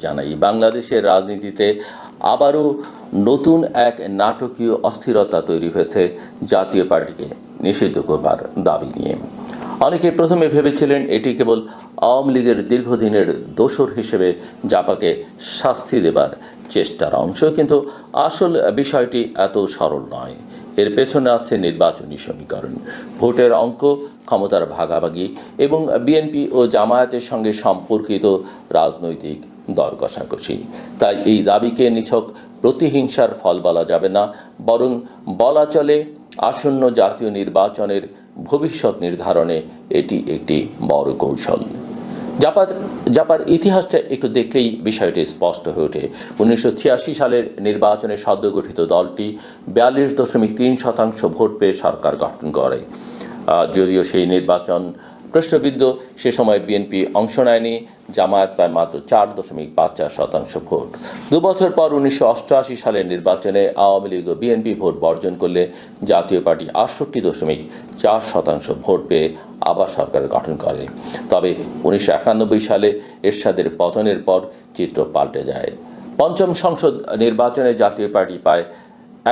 জানাই বাংলাদেশের রাজনীতিতে আবারও নতুন এক নাটকীয় অস্থিরতা তৈরি হয়েছে জাতীয় পার্টিকে নিষিদ্ধ করবার দাবি নিয়ে। অনেকে প্রথমে ভেবেছিলেন এটি কেবল আওয়ামী লীগের দীর্ঘদিনের দোসর হিসেবে জাপাকে শাস্তি দেবার চেষ্টার অংশ, কিন্তু আসল বিষয়টি এত সরল নয়। এর পেছনে আছে নির্বাচনী সমীকরণ, ভোটের অঙ্ক, ক্ষমতার ভাগাভাগি এবং বিএনপি ও জামায়াতের সঙ্গে সম্পর্কিত রাজনৈতিক দর কষাকষি। তাই এই দাবিকে নিছক প্রতিহিংসার ফল বলা যাবে না, বরং বলা চলে আসন্ন জাতীয় নির্বাচনের ভবিষ্যৎ নির্ধারণে এটি একটি বড় কৌশল। জাপার ইতিহাসটা একটু দেখলেই বিষয়টি স্পষ্ট হয়ে ওঠে। 1986 সালের নির্বাচনে সদ্য গঠিত দলটি 42.3% ভোট পেয়ে সরকার গঠন করে। যদিও সেই নির্বাচন প্রশ্নবিদ্ধ, সে সময় বিএনপি অংশ নেয়নি, জামায়াত পায় মাত্র 4.54% ভোট। 2 বছর পর 1988 সালের নির্বাচনে আওয়ামী লীগ ও বিএনপি ভোট বর্জন করলে জাতীয় পার্টি 68.4% ভোট পেয়ে আবার সরকার গঠন করে। তবে 1991 সালে এরশাদের পতনের পর চিত্র পাল্টে যায়। পঞ্চম সংসদ নির্বাচনে জাতীয় পার্টি পায়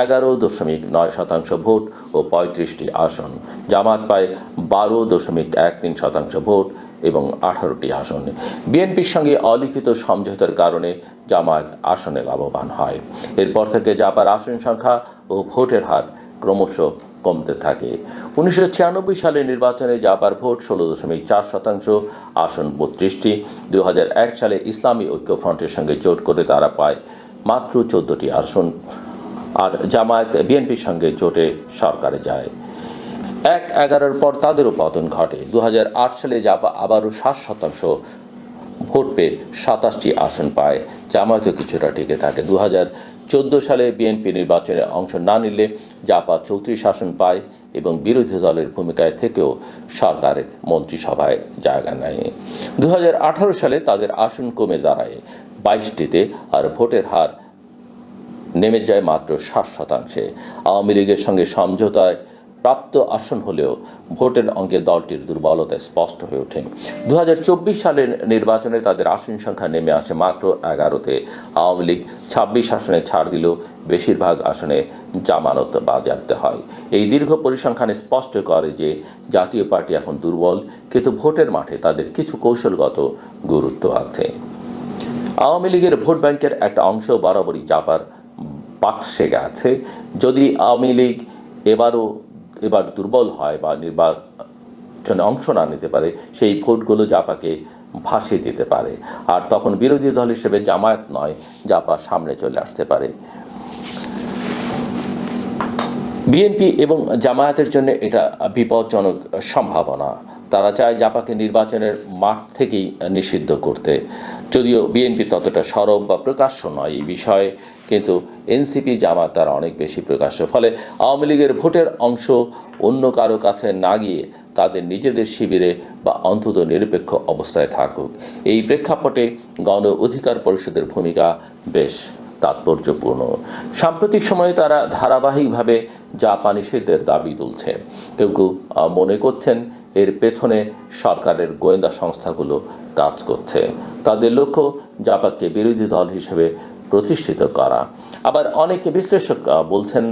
11.9% ভোট ও 35টি আসন। জামাত পায় 12.13% ভোট এবং 18টি আসন। বিএনপির সঙ্গে অলিখিত সমঝোতার কারণে জামায়াত আসনে লাভবান হয়। এরপর থেকে জাপার আসন সংখ্যা ও ভোটের হার ক্রমশ কমতে থাকে। 1996 সালের নির্বাচনে জাপার ভোট 16.4%, আসন 32টি। 2001 সালে ইসলামী ঐক্যফ্রন্টের সঙ্গে জোট করে তারা পায় মাত্র 14টি আসন, আর জামায়াত বিএনপির সঙ্গে জোটে সরকারে যায়। 1/11 পর তাদেরও পতন ঘটে। 2008 সালে জাপা আবারও 7% ভোট পেয়ে 27টি আসন পায়, জামায়াতও কিছুটা টিকে থাকে। 2014 সালে বিএনপি নির্বাচনে অংশ না নিলে জাপা 34 আসন পায় এবং বিরোধী দলের ভূমিকায় থেকেও সরকারের মন্ত্রিসভায় জায়গা নেয়। 2018 সালে তাদের আসন কমে দাঁড়ায় 22টিতে, আর ভোটের হার নেমে যায় মাত্র 60%। আওয়ামী লীগের সঙ্গে সমঝোতায় প্রাপ্ত আসন হলেও ভোটের অঙ্কে দলটির দুর্বলতা স্পষ্ট হয়ে ওঠে। 2024 সালের নির্বাচনে তাদের আসন সংখ্যা নেমে আসে মাত্র 11তে। আওয়ামী লীগ 26 আসনে ছাড় দিলেও বেশিরভাগ আসনে জামানত বাজেয়াপ্ত হয়। এই দীর্ঘ পরিসংখ্যান স্পষ্ট করে যে জাতীয় পার্টি এখন দুর্বল, কিন্তু ভোটের মাঠে তাদের কিছু কৌশলগত গুরুত্ব আছে। আওয়ামী লীগের ভোট ব্যাংকের একটা অংশ বরাবরই জাপার পাশে আছে। যদি আওয়ামী লীগ এবার দুর্বল হয় বা নির্বাচনে অংশ না নিতে পারে, সেই ভোটগুলো জাপাকে ভাসিয়ে দিতে পারে, আর তখন বিরোধী দল হিসেবে জামায়াত নয়, জাপা সামনে চলে আসতে পারে। বিএনপি এবং জামায়াতের জন্য এটা বিপজ্জনক সম্ভাবনা। তারা চায় জাপাকে নির্বাচনের মাঠ থেকেই নিষিদ্ধ করতে। যদিও বিএনপি ততটা সরব বা প্রকাশ্য নয় এই বিষয়ে, কিন্তু এনসিপি জামাত তারা অনেক বেশি প্রকাশ্য। ফলে আওয়ামী লীগের ভোটের অংশ অন্য কারো কাছে না গিয়ে তাদের নিজেদের শিবিরে বা অন্তত নিরপেক্ষ অবস্থায় থাকুক। এই প্রেক্ষাপটে গণ অধিকার পরিষদের ভূমিকা বেশ তাৎপর্যপূর্ণ। সাম্প্রতিক সময়ে তারা ধারাবাহিকভাবে জাপা নিষিদ্ধের দাবি তুলছে। কেউ কেউ মনে করছেন এর পেছনে সরকারের গোয়েন্দা সংস্থাগুলো কাজ করছে। তাদের লক্ষ্য জাপাকে বিরোধী দল হিসেবে প্রতিষ্ঠিত করা। আবার অনেক বিশ্লেষক বলছেন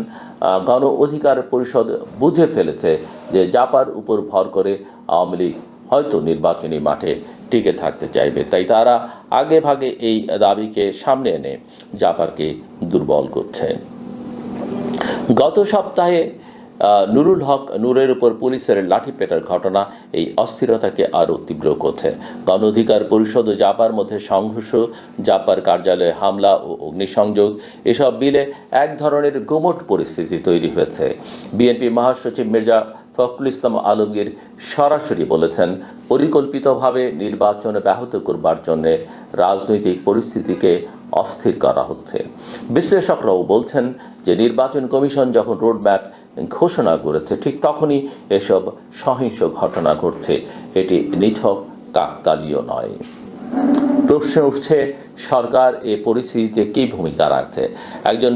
গণ অধিকার পরিষদ বুঝে ফেলেছে যে জাপার উপর ভর করে আওয়ামী লীগ হয়তো নির্বাচনী মাঠে টিকে থাকতে চাইবে, তাই তারা আগে ভাগে এই দাবিকে সামনে এনে জাপাকে দুর্বল করছে। গত সপ্তাহে নুরুল হক নূরের উপর পুলিশের লাঠিপেটার ঘটনা এই অস্থিরতাকে আরও তীব্র করছে। গণ অধিকার পরিষদ ও জাপার মধ্যে সংঘর্ষ, জাপার কার্যালয়ে হামলা ও অগ্নিসংযোগ, এসব মিলে এক ধরনের গুমট পরিস্থিতি তৈরি হয়েছে। বিএনপি মহাসচিব মির্জা ফখরুল ইসলাম আলমগীর সরাসরি বলেছেন, পরিকল্পিতভাবে নির্বাচন ব্যাহত করবার জন্য রাজনৈতিক পরিস্থিতিকে অস্থির করা হচ্ছে। বিশ্লেষকরাও বলছেন যে নির্বাচন কমিশন যখন রোডম্যাপ ঘোষণা করেছে, ঠিক তখনই এসব সহিংস ঘটনা ঘটছে। এটি নিছক কাকতালীয় নয়। প্রশ্ন উঠছে, সরকার এ পরিস্থিতিতে কী ভূমিকা রাখছে? একজন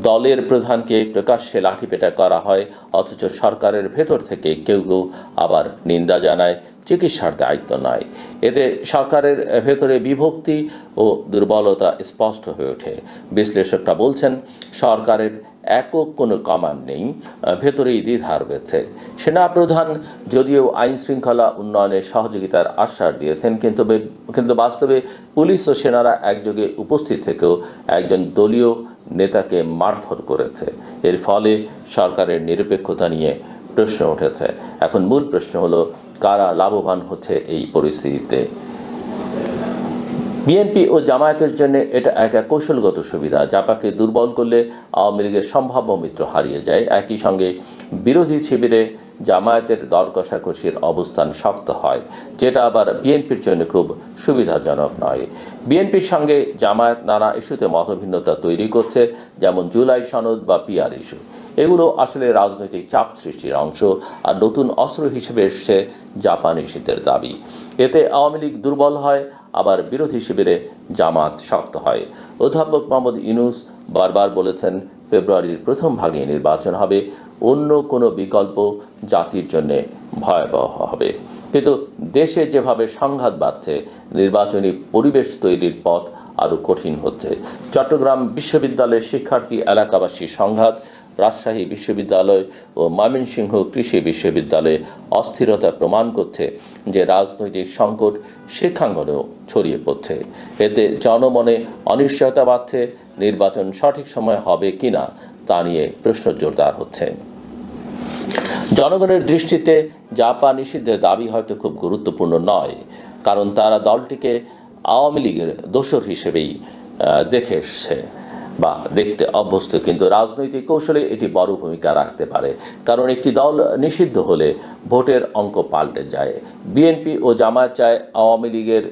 দলের প্রধানকে প্রকাশ্যে লাঠিপেটা করা হয়, অথচ সরকারের ভেতর থেকে কেউ কেউ আবার নিন্দা জানায়, চিকিৎসার দায়িত্ব নয়। এতে সরকারের ভেতরে বিভক্তি ও দুর্বলতা স্পষ্ট হয়ে ওঠে। বিশ্লেষকরা বলছেন, সরকারের একক কোনো কমান্ড নেই, ভেতরেই দ্বিধা রয়েছে। সেনাপ্রধান যদিও আইন শৃঙ্খলা উন্নয়নের সহযোগিতার আশ্বাস দিয়েছেন, কিন্তু বাস্তবে পুলিশ ও সেনারা একযোগে উপস্থিত থেকেও একজন দলীয় নেতাকে মারধর করেছে। এর ফলে সরকারের নিরপেক্ষতা নিয়ে প্রশ্ন উঠেছে। এখন মূল প্রশ্ন হলো, কারা লাভবান হচ্ছে এই পরিস্থিতিতে? বিএনপি ও জামায়াতের জন্য এটা একটা কৌশলগত সুবিধা। জাপাকে দুর্বল করলে আওয়ামী লীগের সম্ভাব্য মিত্র হারিয়ে যায়। একই সঙ্গে বিরোধী শিবিরে জামায়াতের দর কষাকষির অবস্থান শক্ত হয়, যেটা আবার বিএনপির জন্য খুব সুবিধাজনক নয়। বিএনপির সঙ্গে জামায়াত নানা ইস্যুতে মতভিন্নতা তৈরি করছে, যেমন জুলাই সনদ বা পিআর ইস্যু। এগুলো আসলে রাজনৈতিক চাপ সৃষ্টির অংশ, আর নতুন অস্ত্র হিসেবে এসছে জাপানি শীতের দাবি। এতে আওয়ামী লীগ দুর্বল হয়, আবার বিরোধী শিবিরে জামাত শক্ত হয়। অধ্যাপক মোহাম্মদ ইউনূস বারবার বলেছেন, ফেব্রুয়ারির প্রথম ভাগে নির্বাচন হবে, অন্য কোনো বিকল্প জাতির জন্য ভয়াবহ হবে। কিন্তু দেশে যেভাবে সংঘাত বাড়ছে, নির্বাচনী পরিবেশ তৈরির পথ আরও কঠিন হচ্ছে। চট্টগ্রাম বিশ্ববিদ্যালয়ের শিক্ষার্থী এলাকাবাসী সংঘাত, রাজশাহী বিশ্ববিদ্যালয় ও ময়মনসিংহ কৃষি বিশ্ববিদ্যালয়ে অস্থিরতা প্রমাণ করছে যে রাজনৈতিক সংকট শিক্ষাঙ্গনেও ছড়িয়ে পড়ছে। এতে জনমনে অনিশ্চয়তা বাড়ছে। নির্বাচন সঠিক সময় হবে কিনা তা নিয়ে প্রশ্ন জোরদার হচ্ছে। জনগণের দৃষ্টিতে জাপা নিষিদ্ধের দাবি হয়তো খুব গুরুত্বপূর্ণ নয়, কারণ তারা দলটিকে আওয়ামী লীগের দোসর হিসেবেই দেখে এসছে বা দেখতে অভ্যস্ত। কিন্তু রাজনৈতিক কৌশলে এটি বড় ভূমিকা রাখতে পারে, কারণ একটি দল নিষিদ্ধ হলে ভোটের অঙ্ক পাল্টে যায়। বিএনপি ও জামায়াত চায় আওয়ামী লীগের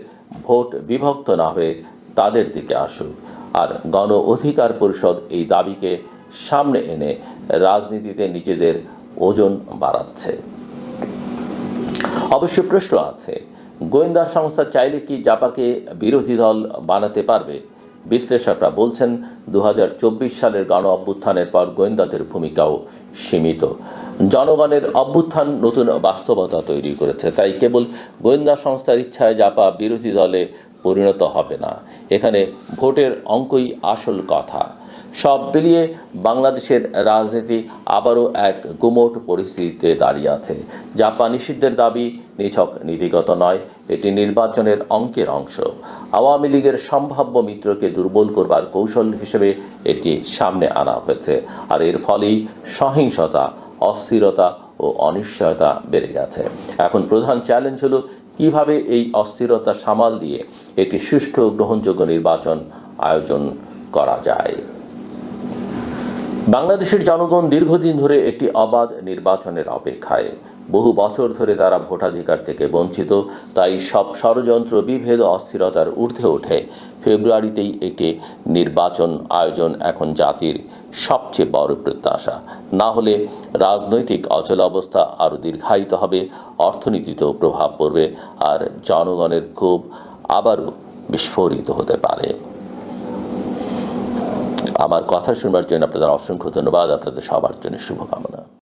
ভোট বিভক্ত না হয়ে তাদের দিকে আসুক, আর গণ অধিকার পরিষদ এই দাবিকে সামনে এনে রাজনীতিতে নিজেদের ওজন বাড়াচ্ছে। অবশ্য প্রশ্ন আছে, গোয়েন্দা সংস্থা চাইলে কি জাপাকে বিরোধী দল বানাতে পারবে? বিশ্লেষকরা বলছেন, 2024 সালের গণ অভ্যুত্থানের পর গোয়েন্দাদের ভূমিকাও সীমিত। জনগণের অভ্যুত্থান নতুন বাস্তবতা তৈরি করেছে, তাই কেবল গোয়েন্দা সংস্থার ইচ্ছায় জাপা বিরোধী দলে পরিণত হবে না। এখানে ভোটের অঙ্কই আসল কথা। সব মিলিয়ে বাংলাদেশের রাজনীতি আবারও এক গুমোট পরিস্থিতিতে দাঁড়িয়ে আছে। জাপা নিষিদ্ধের দাবি নিছক নীতিগত নয়, এটি নির্বাচনের অঙ্কের অংশ। আওয়ামী লীগের সম্ভাব্য মিত্রকে দুর্বল করবার কৌশল হিসেবে এটি সামনে আনা হয়েছে, আর এর ফলেই সহিংসতা, অস্থিরতা ও অনিশ্চয়তা বেড়ে গেছে। এখন প্রধান চ্যালেঞ্জ হলো কিভাবে এই অস্থিরতা সামাল দিয়ে একটি সুষ্ঠু গ্রহণযোগ্য নির্বাচন আয়োজন করা যায়। বাংলাদেশের জনগণ দীর্ঘদিন ধরে একটি অবাধ নির্বাচনের অপেক্ষায়। বহু বছর ধরে তারা ভোটাধিকার থেকে বঞ্চিত, তাই সব ষড়যন্ত্র, বিভেদ, অস্থিরতার ঊর্ধ্বে ওঠে। ফেব্রুয়ারিতেই একটি নির্বাচন আয়োজন এখন জাতির সবচেয়ে বড় প্রত্যাশা। না হলে রাজনৈতিক অচলাবস্থা আরও দীর্ঘায়িত হবে, অর্থনীতিতেও প্রভাব পড়বে, আর জনগণের ক্ষোভ আবারও বিস্ফোরিত হতে পারে। আমার কথা শুনবার জন্য আপনাদের অসংখ্য ধন্যবাদ। আপনাদের সবার জন্য শুভকামনা।